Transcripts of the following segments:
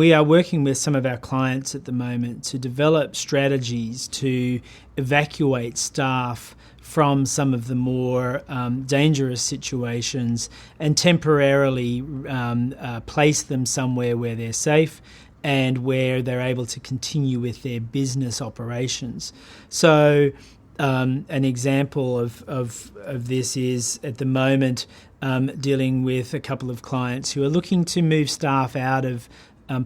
we are working with some of our clients at the moment to develop strategies to evacuate staff from some of the more dangerous situations and temporarily place them somewhere where they're safe and where they're able to continue with their business operations. So an example of this is at the moment dealing with a couple of clients who are looking to move staff out of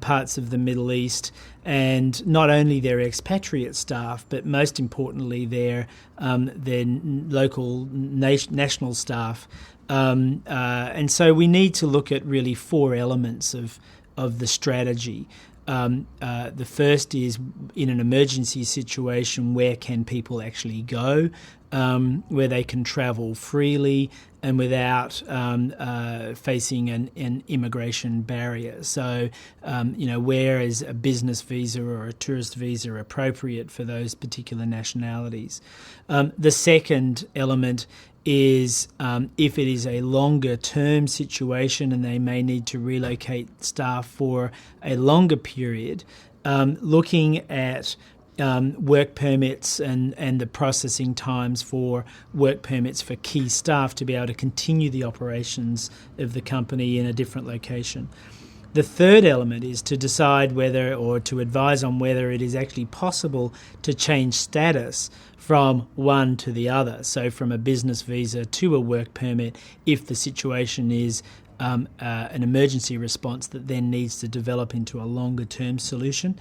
parts of the Middle East, and not only their expatriate staff, but most importantly their local national staff. And so we need to look at really four elements of the strategy. The first is, in an emergency situation, where can people actually go, where they can travel freely and without facing an immigration barrier. So, where is a business visa or a tourist visa appropriate for those particular nationalities? The second element is if it is a longer term situation and they may need to relocate staff for a longer period, looking at work permits and the processing times for work permits for key staff to be able to continue the operations of the company in a different location. The third element is to decide whether, or to advise on whether it is actually possible to change status from one to the other, so from a business visa to a work permit if the situation is an emergency response that then needs to develop into a longer term solution.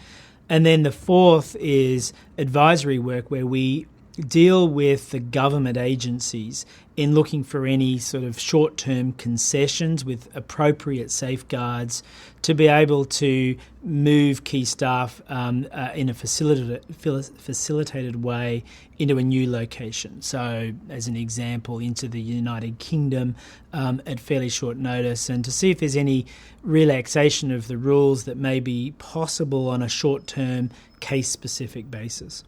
And then the fourth is advisory work, where we deal with the government agencies in looking for any sort of short-term concessions with appropriate safeguards to be able to move key staff in a facilitated way into a new location. So, as an example, into the United Kingdom at fairly short notice, and to see if there's any relaxation of the rules that may be possible on a short-term, case-specific basis.